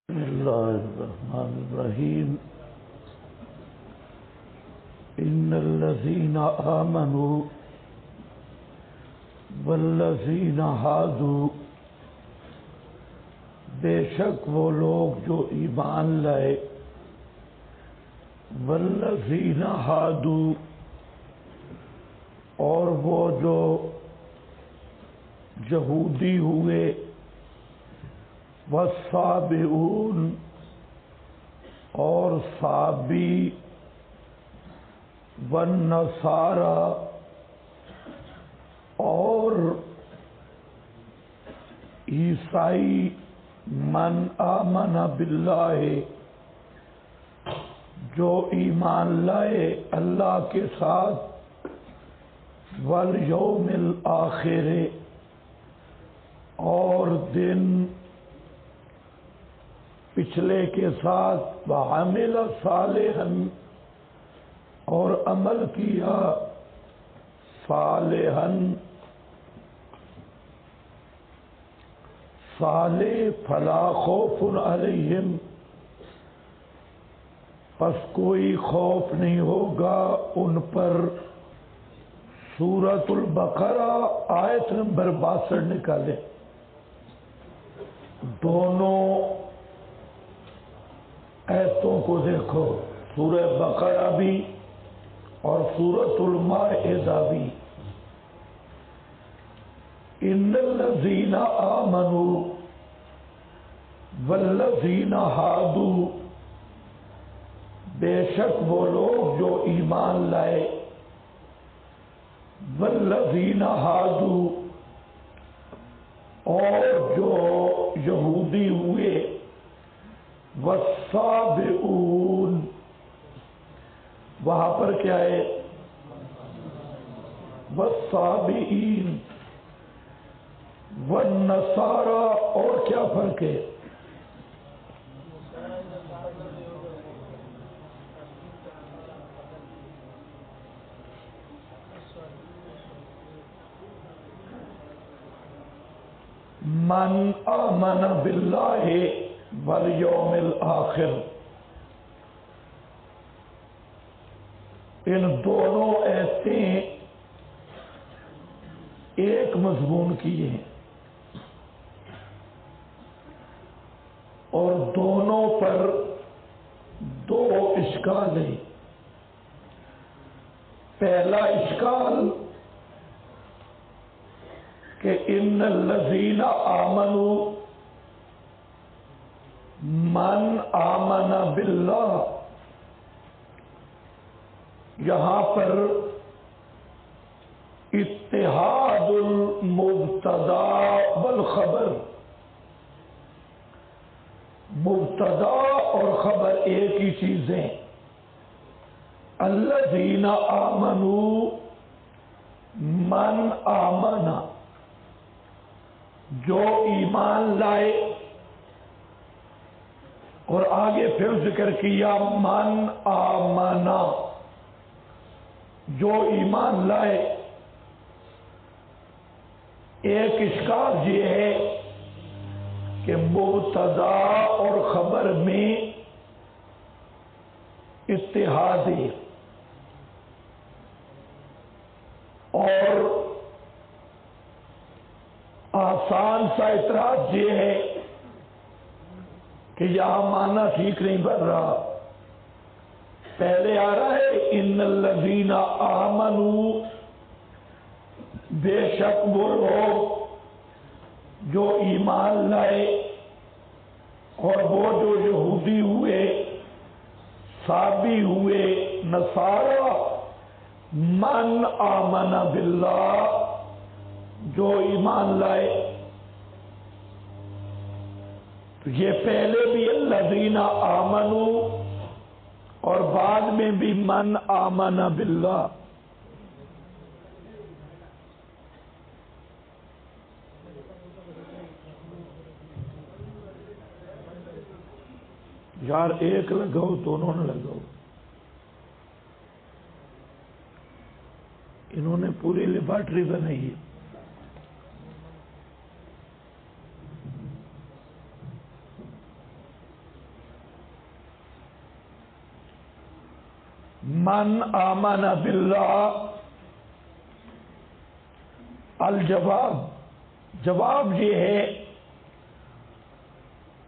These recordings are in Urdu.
بسم اللہ الرحمن الرحیم ان الذین آمنوا والذین ہادوا، بے شک وہ لوگ جو ایمان لائے، والذین ہادوا، اور وہ جو یہودی ہوئے، والصابئون، اور صابی، والنصارى، اور عیسائی، من آمن باللہ، جو ایمان لائے اللہ کے ساتھ، والیوم الآخر، اور دن پچھلے کے ساتھ، وعمل صالحا، اور عمل کیا صالحا، صالح، فلا خوف علیہم، پس کوئی خوف نہیں ہوگا ان پر۔ سورۃ البقرہ آیت نمبر 62 نکالے، دونوں آیتوں کو دیکھو، سورہ بقرہ بھی اور سورۃ المائدہ بھی۔ ان الذین آمنوا والذین ہادوا، بے شک وہ لوگ جو ایمان لائے، والذین ہادوا، اور جو یہودی ہوئے، والصابئون، وہاں پر کیا ہے؟ والصابئین، والنصارى، اور کیا فرق ہے؟ من آمن باللہ والیوم الآخر، ان دونوں ایتیں ایک مضمون کی ہیں، اور دونوں پر دو اشکال ہیں۔ پہلا اشکال کہ ان الذین آمنوا، من آمن باللہ، یہاں پر اتحاد المبتدا والخبر، مبتدا اور خبر ایک ہی چیزیں۔ الذین آمنوا، من آمنا، جو ایمان لائے، اور آگے پھر ذکر کیا من آمنا، جو ایمان لائے۔ ایک اشکال یہ ہے کہ مبتدا اور خبر میں اتحاد ہے، اور آسان سا اعتراض یہ ہے کہ یہاں معنی ٹھیک نہیں بن رہا۔ پہلے آ رہا ہے ان الذین آمنوا، بے شک وہ لوگ جو ایمان لائے، اور وہ جو یہودی ہوئے، صابی ہوئے، نصارہ، من آمن باللہ، جو ایمان لائے۔ تو یہ پہلے بھی الذین آمنوا اور بعد میں بھی من آمن باللہ۔ یار ایک لگاؤ، دونوں نے لگاؤ، انہوں نے پوری لیبارٹری بنائی ہے۔ من آمن باللہ، الجواب، جواب یہ ہے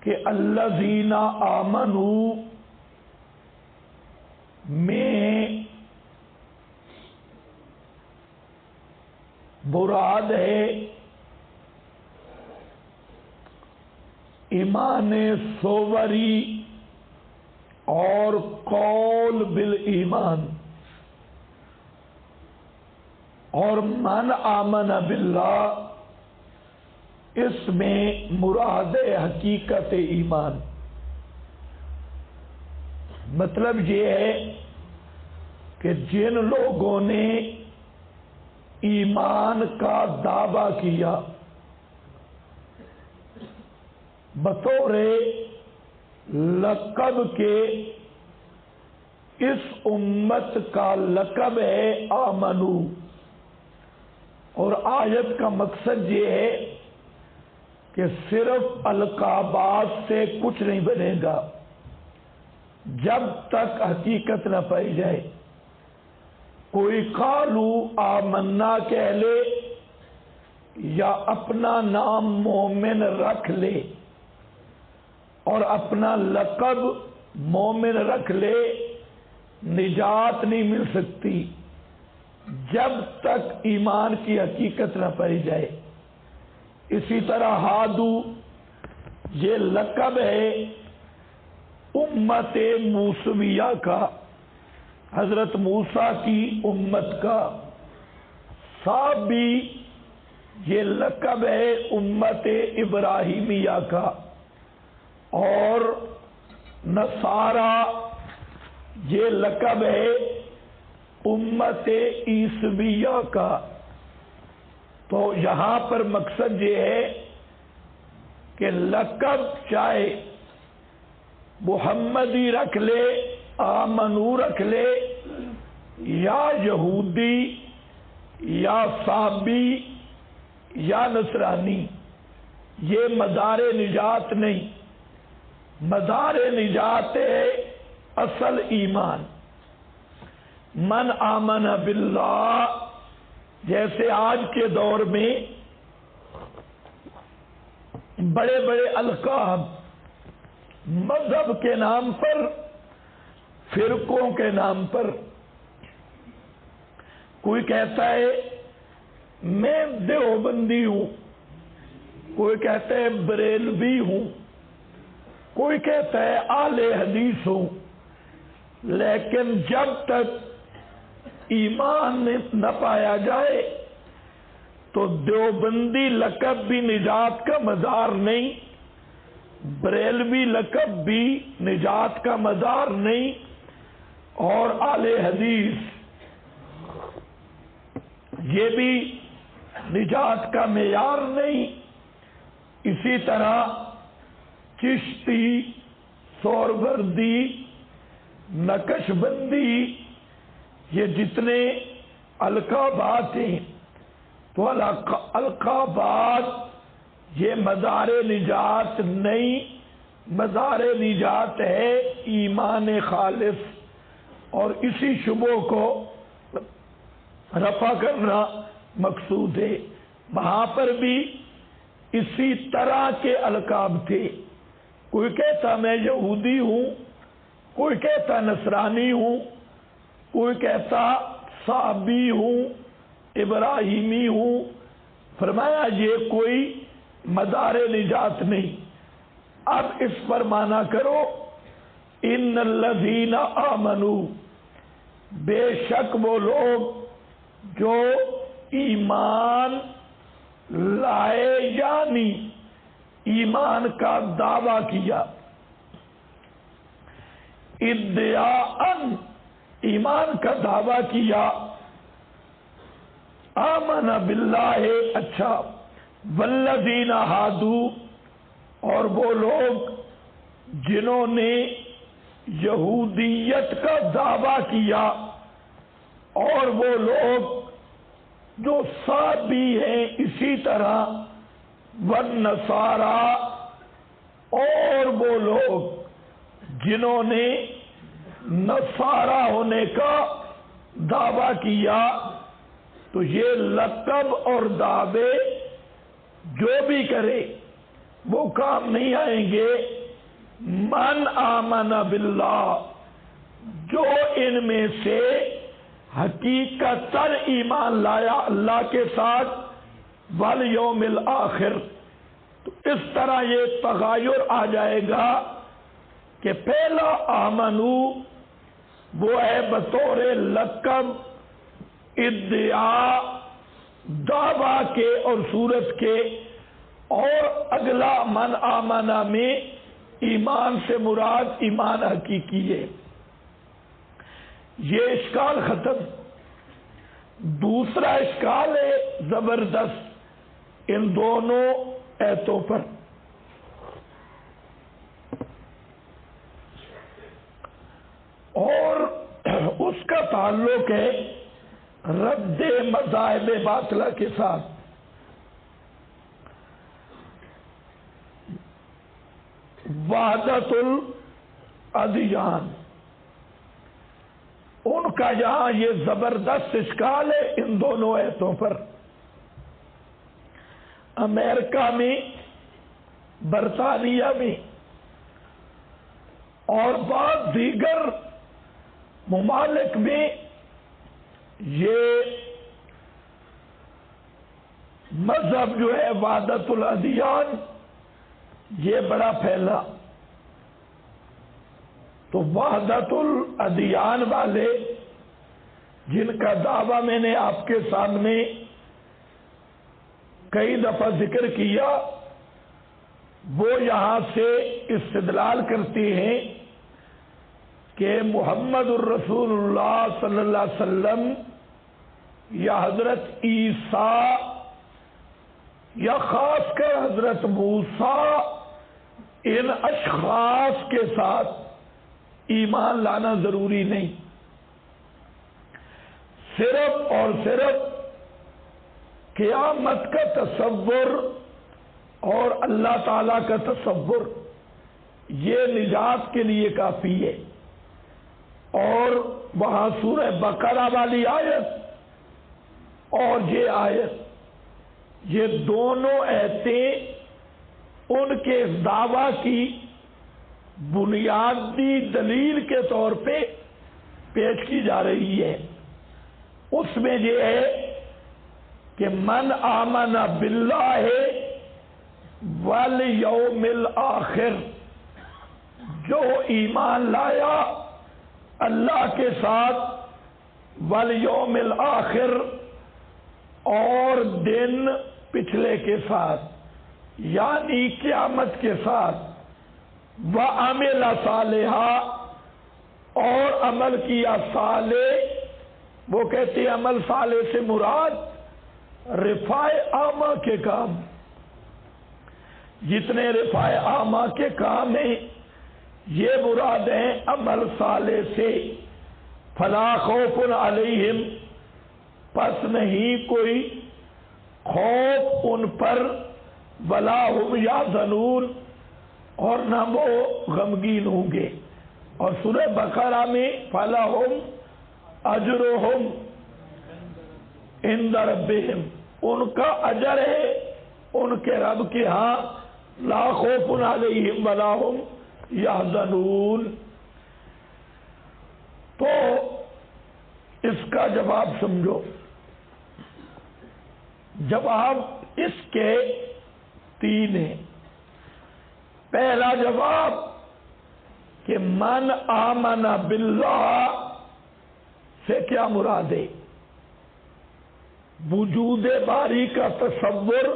کہ الذین آمنوا میں مراد ہے ایمان صوری اور قول بالایمان، اور من آمن باللہ اس میں مراد حقیقت ایمان۔ مطلب یہ ہے کہ جن لوگوں نے ایمان کا دعویٰ کیا بطور لقب کے، اس امت کا لقب ہے آمنو، اور آیت کا مقصد یہ ہے کہ صرف القابات سے کچھ نہیں بنے گا جب تک حقیقت نہ پائی جائے۔ کوئی قالو آمنا کہہ لے یا اپنا نام مومن رکھ لے اور اپنا لقب مومن رکھ لے، نجات نہیں مل سکتی جب تک ایمان کی حقیقت نہ پائی جائے۔ اسی طرح ہادو یہ لقب ہے امت موسویہ کا، حضرت موسیٰ کی امت کا۔ صابی یہ لقب ہے امت ابراہیمیہ کا، اور نصارہ یہ لقب ہے امت عیسویہ کا۔ تو یہاں پر مقصد یہ ہے کہ لقب چاہے محمدی رکھ لے، آمنو رکھ لے، یا یہودی یا صابی یا نصرانی، یہ مدار نجات نہیں۔ مدار نجات ہے اصل ایمان۔ من آمن باللہ، جیسے آج کے دور میں بڑے بڑے القاب مذہب کے نام پر، فرقوں کے نام پر، کوئی کہتا ہے میں دیوبندی ہوں، کوئی کہتا ہے بریلوی ہوں، کوئی کہتا ہے اہل حدیث ہوں، لیکن جب تک ایمان نہ پایا جائے تو دیوبندی لقب بھی نجات کا مدار نہیں، بریلوی لقب بھی نجات کا مدار نہیں، اور اہل حدیث یہ بھی نجات کا معیار نہیں۔ اسی طرح چشتی، سہروردی، نقش بندی، یہ جتنے القابات ہیں تو القابات یہ مدار نجات نہیں، مدار نجات ہے ایمان خالص، اور اسی شبوں کو رفع کرنا مقصود ہے۔ وہاں پر بھی اسی طرح کے القاب تھے، کوئی کہتا میں یہودی ہوں، کوئی کہتا نصرانی ہوں، کوئی کہتا صابی ہوں، ابراہیمی ہوں۔ فرمایا یہ کوئی مدار نجات نہیں۔ اب اس پر مانا کرو ان الذین آمنوا، بے شک وہ لوگ جو ایمان لائے، یعنی ایمان کا دعویٰ کیا، ادعاءً ایمان کا دعویٰ کیا، آمن باللہ اچھا، والذین ہادو اور وہ لوگ جنہوں نے یہودیت کا دعویٰ کیا، اور وہ لوگ جو صابی ہیں اسی طرح، والنصارى اور وہ لوگ جنہوں نے نصارا ہونے کا دعویٰ کیا تو یہ لقب اور دعوے جو بھی کرے وہ کام نہیں آئیں گے۔ من آمن باللہ، جو ان میں سے حقیقتاً ایمان لایا اللہ کے ساتھ، والیوم الآخر، تو اس طرح یہ تغیر آ جائے گا کہ پہلا آمنو وہ ہے بطور لقب، ادعا، دعویٰ کے اور صورت کے، اور اگلا من آمنا میں ایمان سے مراد ایمان حقیقی ہے۔ یہ اشکال ختم۔ دوسرا اشکال ہے زبردست ان دونوں ایتوں پر، اور اس کا تعلق ہے رد مذاہب باطلہ کے ساتھ۔ وحدت الادیان، ان کا یہاں یہ زبردست اشکال ہے ان دونوں ایتوں پر۔ امریکہ میں، برطانیہ میں اور بعض دیگر ممالک میں یہ مذہب جو ہے وحدت الادیان یہ بڑا پھیلا۔ تو وحدت الادیان والے جن کا دعویٰ میں نے آپ کے سامنے کئی دفعہ ذکر کیا، وہ یہاں سے استدلال کرتے ہیں کہ محمد الرسول اللہ صلی اللہ علیہ وسلم یا حضرت عیسیٰ یا خاص کر حضرت موسیٰ، ان اشخاص کے ساتھ ایمان لانا ضروری نہیں، صرف اور صرف قیامت کا تصور اور اللہ تعالی کا تصور یہ نجات کے لیے کافی ہے۔ اور وہاں سورہ بقرہ والی آیت اور یہ آیت، یہ دونوں آیتیں ان کے دعویٰ کی بنیادی دلیل کے طور پہ پیش کی جا رہی ہے۔ اس میں یہ ہے کہ من آمن باللہ والیوم الآخر، جو ایمان لایا اللہ کے ساتھ، والیوم الآخر، اور دن پچھلے کے ساتھ یعنی قیامت کے ساتھ، وعمل صالحا، اور عمل کیا صالح۔ وہ کہتے ہیں عمل صالح سے مراد رفاع عامہ کے کام، جتنے رفاع عامہ کے کام ہیں یہ مراد ہیں عمل صالح سے۔ فلا خوف علیہم، پس نہیں کوئی خوف ان پر، ولا هم یحزنون، اور نہ وہ غمگین ہوں گے۔ اور سورہ بقرہ میں فلہم اجرہم عند ربہم، ان کا اجر ہے ان کے رب کے ہاں، لا خوف علیہم ولا هم یحزنون۔ تو اس کا جواب سمجھو۔ جواب اس کے تین ہیں۔ پہلا جواب کہ من آمن باللہ سے کیا مراد ہے؟ وجود باری کا تصور،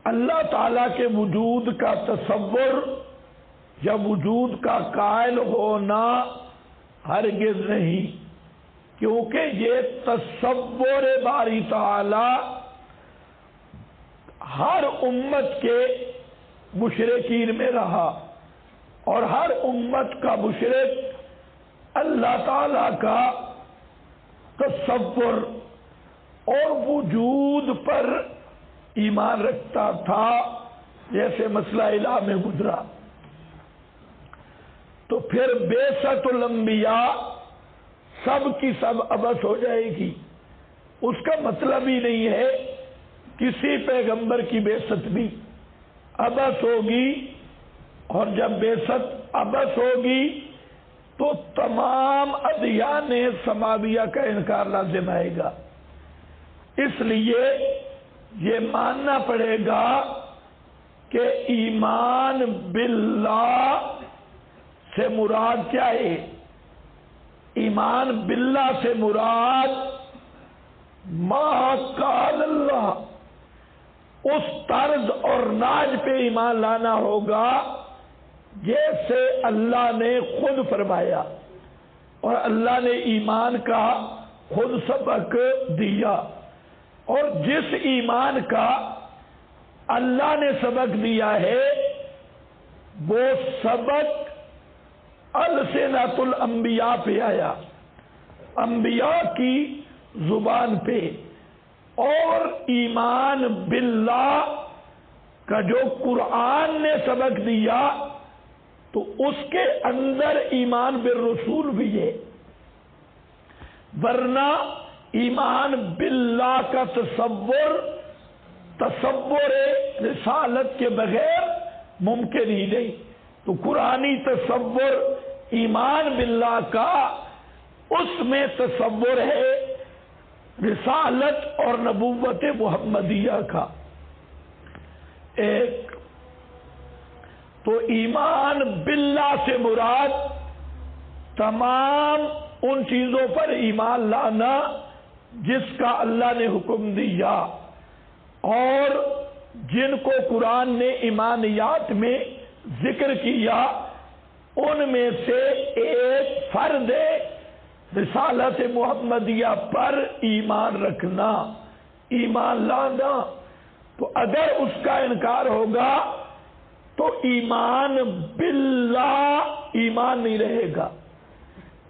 اللہ تعالی کے وجود کا تصور یا وجود کا قائل ہونا ہرگز نہیں، کیونکہ یہ تصور باری تعالی ہر امت کے مشرکین میں رہا، اور ہر امت کا مشرک اللہ تعالی کا تصور اور وجود پر ایمان رکھتا تھا، جیسے مسئلہ الہ میں گزرا۔ تو پھر بیست الانبیاء سب کی سب عبث ہو جائے گی. اس کا مطلب ہی نہیں ہے کسی پیغمبر کی بیست بھی عبث ہوگی، اور جب بیست عبث ہوگی تو تمام ادیان سماویہ کا انکار لازم آئے گا. اس لیے یہ ماننا پڑے گا کہ ایمان باللہ سے مراد کیا ہے؟ ایمان باللہ سے مراد ما قال اللہ، اس طرز اور ناج پہ ایمان لانا ہوگا جیسے اللہ نے خود فرمایا، اور اللہ نے ایمان کا خود سبق دیا، اور جس ایمان کا اللہ نے سبق دیا ہے وہ سبق السنۃ الانبیاء پہ آیا، انبیاء کی زبان پہ. اور ایمان باللہ کا جو قرآن نے سبق دیا تو اس کے اندر ایمان بالرسول بھی ہے، ورنہ ایمان باللہ کا تصور رسالت کے بغیر ممکن ہی نہیں. تو قرآنی تصور ایمان باللہ کا، اس میں تصور ہے رسالت اور نبوت محمدیہ کا. ایک تو ایمان باللہ سے مراد تمام ان چیزوں پر ایمان لانا جس کا اللہ نے حکم دیا اور جن کو قرآن نے ایمانیات میں ذکر کیا، ان میں سے ایک فرد رسالت محمدیہ پر ایمان رکھنا، ایمان لانا. تو اگر اس کا انکار ہوگا تو ایمان باللہ ایمان نہیں رہے گا،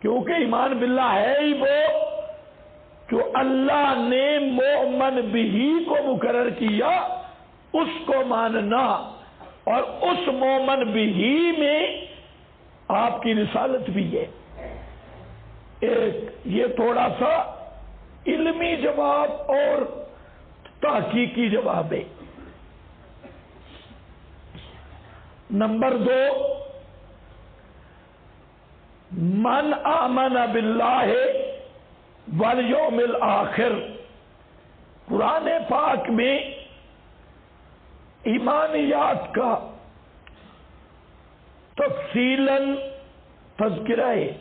کیونکہ ایمان باللہ ہے ہی وہ جو اللہ نے مومن بھی کو مقرر کیا، اس کو ماننا، اور اس مومن بھی میں آپ کی رسالت بھی ہے. ایک یہ تھوڑا سا علمی جواب اور تحقیقی جواب ہے. نمبر 2، من آمن باللہ والیوم الآخر. قرآن پاک میں ایمانیات کا تفصیلاً تذکرہ ہے.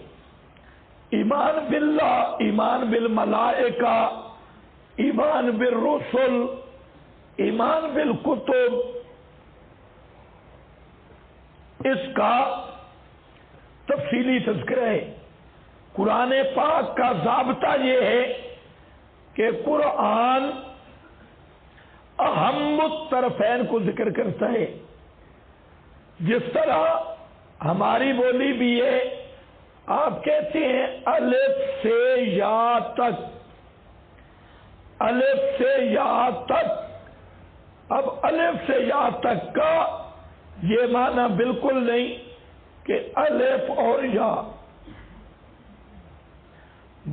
ایمان باللہ، ایمان بالملائکہ، ایمان بالرسل، ایمان بالکتب، اس کا تفصیلی تذکرہ ہے. قرآن پاک کا ضابطہ یہ ہے کہ قرآن اہم الطرفین کو ذکر کرتا ہے. جس طرح ہماری بولی بھی ہے، آپ کہتے ہیں الف سے یا تک، الف سے یا تک. اب الف سے یا تک کا یہ معنی بالکل نہیں کہ الف اور یا،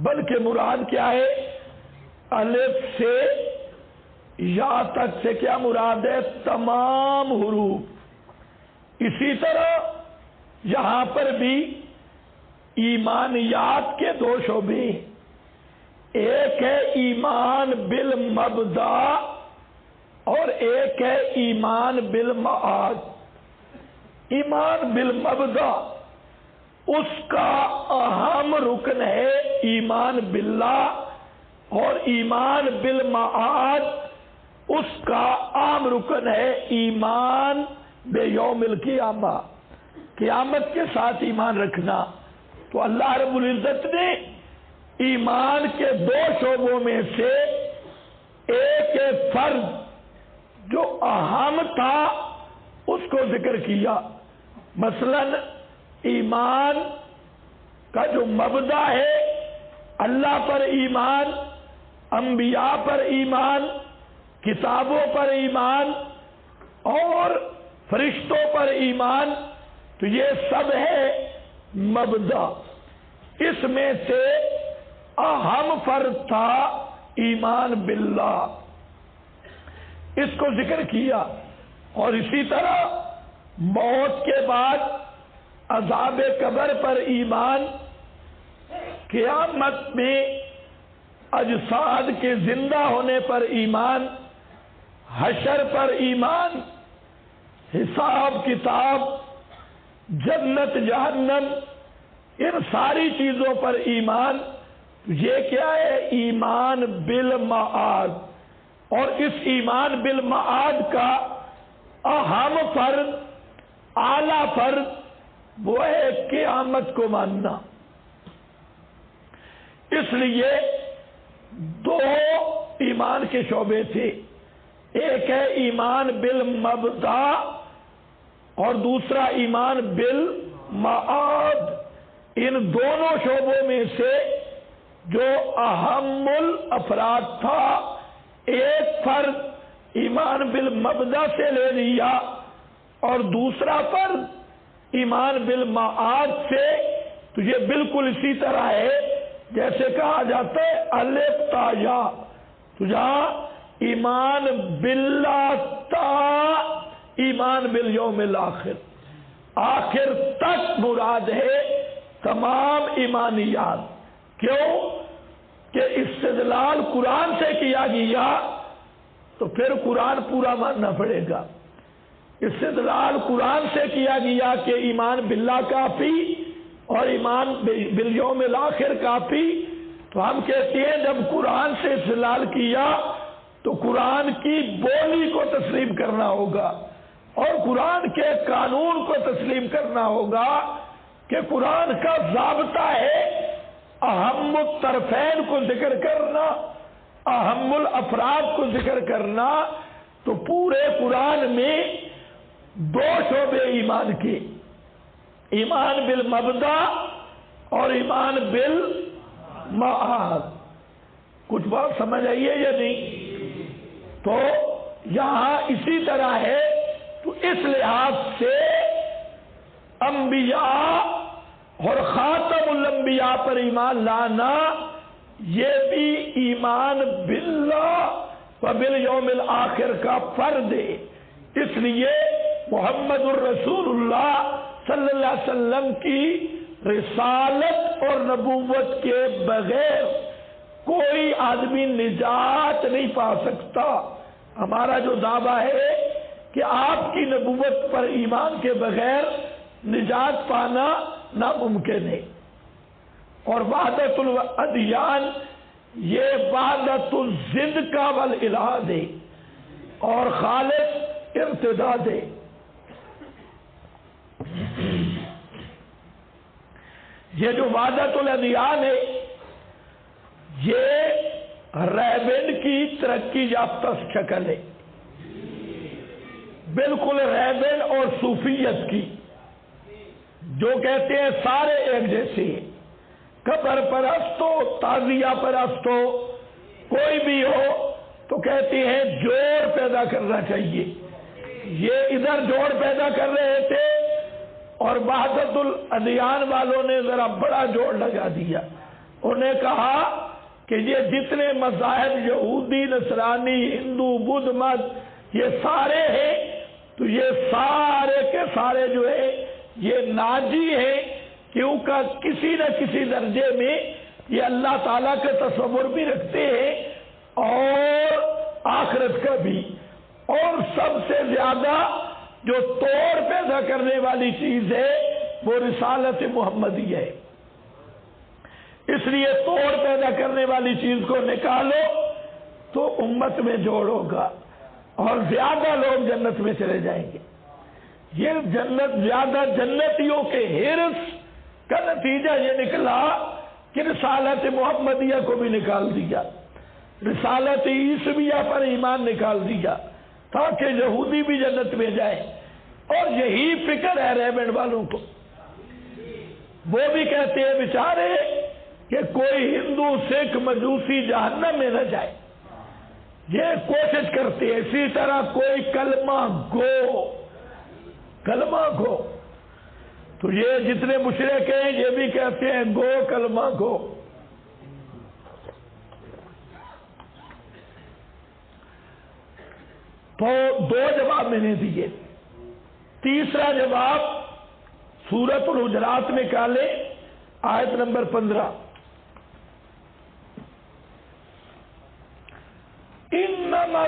بلکہ مراد کیا ہے؟ الف سے یا تک سے کیا مراد ہے؟ تمام حروف. اسی طرح یہاں پر بھی ایمانیات کے 2 شعبے، ایک ہے ایمان بالمبدا اور ایک ہے ایمان بالمعاد. ایمان بالمبدا اس کا اہم رکن ہے ایمان باللہ، اور ایمان بالمعاد اس کا عام رکن ہے ایمان بیوم القیامہ، قیامت کے ساتھ ایمان رکھنا. تو اللہ رب العزت نے ایمان کے 2 شعبوں میں سے ایک فرض جو اہم تھا اس کو ذکر کیا. مثلا ایمان کا جو مبدا ہے، اللہ پر ایمان، انبیاء پر ایمان، کتابوں پر ایمان اور فرشتوں پر ایمان، تو یہ سب ہے مبدا، اس میں سے اہم فرض تھا ایمان باللہ، اس کو ذکر کیا۔ اور اسی طرح موت کے بعد عذاب قبر پر ایمان، قیامت میں اجساد کے زندہ ہونے پر ایمان، حشر پر ایمان، حساب کتاب، جنت جہنم، ان ساری چیزوں پر ایمان، یہ کیا ہے؟ ایمان بالمعاد۔ اور اس ایمان بالمعاد کا اہم فرض، اعلی فرض وہ ہے قیامت کو ماننا۔ اس لیے دو ایمان کے شعبے تھے، ایک ہے ایمان بالمبدا اور دوسرا ایمان بالمعاد۔ ان دونوں شعبوں میں سے جو اہم الافراد تھا، ایک فرض ایمان بالمبدا سے لے لیا اور دوسرا فرض ایمان بالمعاد سے، تو یہ بالکل اسی طرح ہے جیسے کہا جاتا ہے الف تا یا، تو جہاں ایمان باللہ تا ایمان بالیوم الاخر، آخر تک مراد ہے تمام ایمانیات۔ کیوں کہ استدلال قرآن سے کیا گیا تو پھر قرآن پورا ماننا پڑے گا۔ استدلال قرآن سے کیا گیا کہ ایمان باللہ کافی اور ایمان بالیوم الاخر کافی، تو ہم کہتے ہیں جب قرآن سے استدلال کیا تو قرآن کی بولی کو تسلیم کرنا ہوگا اور قرآن کے قانون کو تسلیم کرنا ہوگا کہ قرآن کا ضابطہ ہے اہم الطرفین کو ذکر کرنا، اہم الافراد کو ذکر کرنا۔ تو پورے قرآن میں دو شعبے ایمان کے، ایمان بالمبدا اور ایمان بالمعاد۔ کچھ بات سمجھ آئیے یا نہیں؟ تو یہاں اسی طرح ہے، تو اس لحاظ سے انبیاء اور خاتم الانبیاء پر ایمان لانا یہ بھی ایمان باللہ و بالیوم الاخر کا فرض ہے۔ اس لیے محمد الرسول اللہ صلی اللہ علیہ وسلم کی رسالت اور نبوت کے بغیر کوئی آدمی نجات نہیں پا سکتا۔ ہمارا جو دعویٰ ہے کہ آپ کی نبوت پر ایمان کے بغیر نجات پانا ناممکن ہے۔ اور وحدت الادیان یہ وحدت الضد کا والالحاد ہے اور خالص ارتداد ہے۔ یہ جو وحدت الادیان ہے یہ ریبن کی ترقی یافتہ شکل ہے، بالکل ریبن اور صوفیت کی، جو کہتے ہیں سارے ایک جیسے ہیں، قبر پرست ہو، تعزیہ پرست ہو، کوئی بھی ہو تو کہتے ہیں جوڑ پیدا کرنا چاہیے۔ یہ ادھر جوڑ پیدا کر رہے تھے اور وحدت الادیان والوں نے ذرا بڑا جوڑ لگا دیا۔ انہوں نے کہا کہ یہ جتنے مذاہب یہودی، نصرانی، ہندو، بدھ مت یہ سارے ہیں، تو یہ سارے کے سارے جو ہے یہ ناجی ہیں، کیونکہ کسی نہ کسی درجے میں یہ اللہ تعالیٰ کا تصور بھی رکھتے ہیں اور آخرت کا بھی۔ اور سب سے زیادہ جو توڑ پیدا کرنے والی چیز ہے وہ رسالت محمدی ہے۔ اس لیے توڑ پیدا کرنے والی چیز کو نکالو تو امت میں جوڑ ہوگا اور زیادہ لوگ جنت میں چلے جائیں گے۔ یہ جنت، زیادہ جنتیوں کے حرص کا نتیجہ یہ نکلا کہ رسالت محمدیہ کو بھی نکال دیا، رسالت عیسویہ پر ایمان نکال دیا تاکہ یہودی بھی جنت میں جائے۔ اور یہی فکر ہے ریبن والوں کو۔ وہ بھی کہتے ہیں بیچارے کہ کوئی ہندو، سکھ، مجوسی جہنم میں نہ جائے، یہ کوشش کرتے ہیں۔ اسی طرح کوئی کلمہ گو تو یہ جتنے مشرک ہیں یہ بھی کہتے ہیں گو کلمہ گو. تو دو جواب میں نے دیے. تیسرا جواب سورۃ الحجرات میں نکالے آیت نمبر 15. انما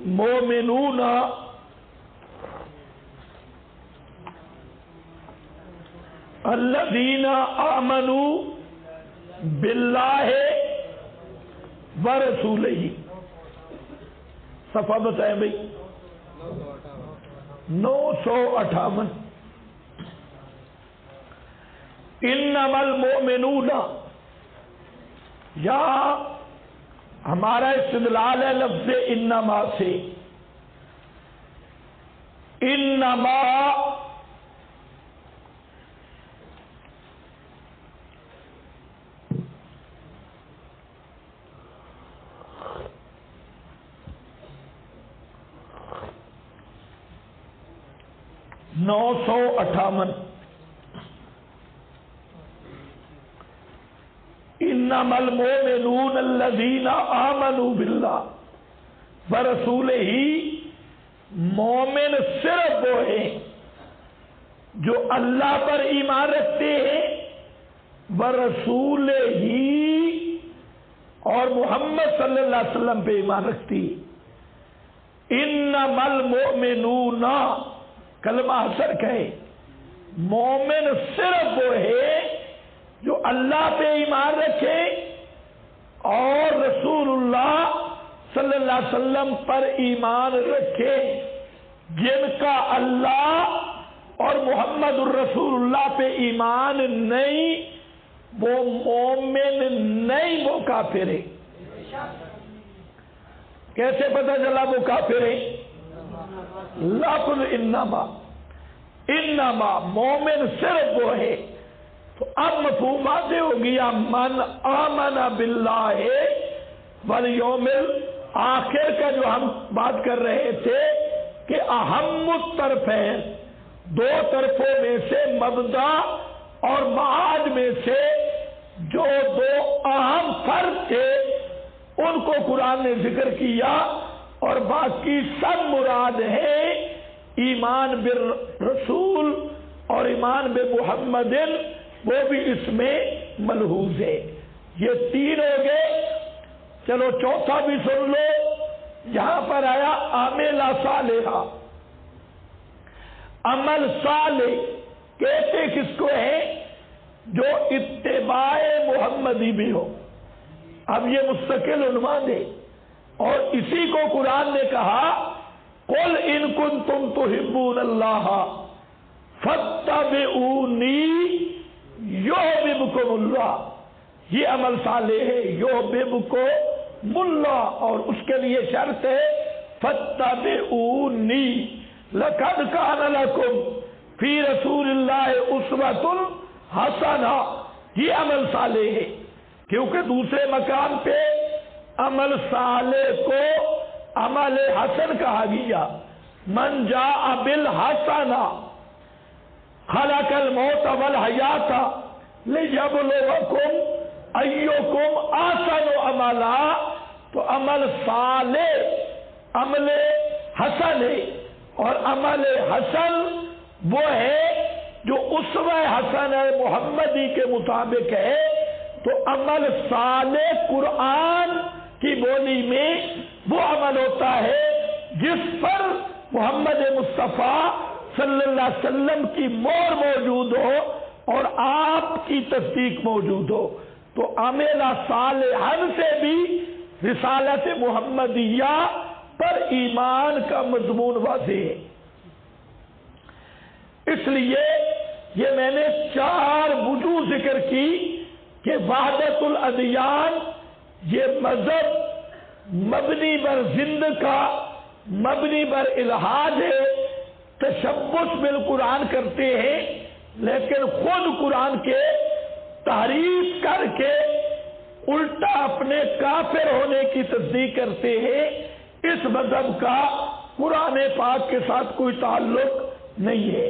المؤمنون الذین آمنوا باللہ ورسولہ. صفحہ بتائیں بھائی. 958. انما المؤمنون، یا ہمارا استدلال ہے لفظ انما سے. انما نو سو 58. انما المؤمنون الذین آمنوا باللہ ورسولہ. مومن صرف وہ ہیں جو اللہ پر ایمان رکھتے ہیں، ورسولہ اور محمد صلی اللہ علیہ وسلم پہ ایمان رکھتی. انما المؤمنون کلمہ حسر کہے، مومن صرف وہ ہے جو اللہ پہ ایمان رکھے اور رسول اللہ صلی اللہ علیہ وسلم پر ایمان رکھے. جن کا اللہ اور محمد الرسول اللہ پہ ایمان نہیں وہ مومن نہیں، وہ کافر ہے. کیسے پتہ چلا وہ کافر ہے؟ لفظ انما. انما مومن صرف وہ ہے. تو اب مفہوم واضح ہو گیا. من آمن باللہ والیوم آخر کا جو ہم بات کر رہے تھے کہ اہم الطرفین، دو طرفوں میں سے مبدا اور معاد میں سے جو دو اہم فرق تھے ان کو قرآن نے ذکر کیا، اور باقی سب مراد ہے ایمان بالرسول اور ایمان بمحمد، وہ بھی اس میں ملحوظ ہے. یہ تین ہو گئے. چلو چوتھا بھی سن لو. یہاں پر آیا عامل صالحہ. عمل صالح کہتے کس کو ہے؟ جو اتباع محمدی بھی ہو. اب یہ مستقل عنوان ہے، اور اسی کو قرآن نے کہا قل ان کنتم تحبون اللہ فاتبعونی یحببکم اللہ. یہ عمل صالح ہے، یحببکم اللہ، اور اس کے لیے شرط ہے فاتبعونی لقد کان لکم فی رسول اللہ اسوۃ حسنہ. یہ عمل صالح ہے، کیونکہ دوسرے مقام پہ عمل صالح کو عمل حسن کہا گیا. من جاء بالحسنہ خلق الموت والحیات لیبلوکم ایکم احسن عملا. تو عمل صالح عمل حسن ہے، اور عمل حسن وہ ہے جو اسوہ حسن محمدی کے مطابق ہے. تو عمل صالح قرآن کی بولی میں وہ عمل ہوتا ہے جس پر محمد مصطفیٰ صلی اللہ علیہ وسلم کی مہر موجود ہو اور آپ کی تصدیق موجود ہو. تو عمل صالحا سے بھی رسالت محمدیہ پر ایمان کا مضمون واضح ہے. اس لیے یہ میں نے 4 وجوہ ذکر کی کہ وحدت الادیان یہ مذہب مبنی بر زند کا، مبنی بر الہاد ہے. تشبث بالقرآن کرتے ہیں لیکن خود قرآن کے تحریف کر کے الٹا اپنے کافر ہونے کی تصدیق کرتے ہیں. اس مذہب کا قرآن پاک کے ساتھ کوئی تعلق نہیں ہے.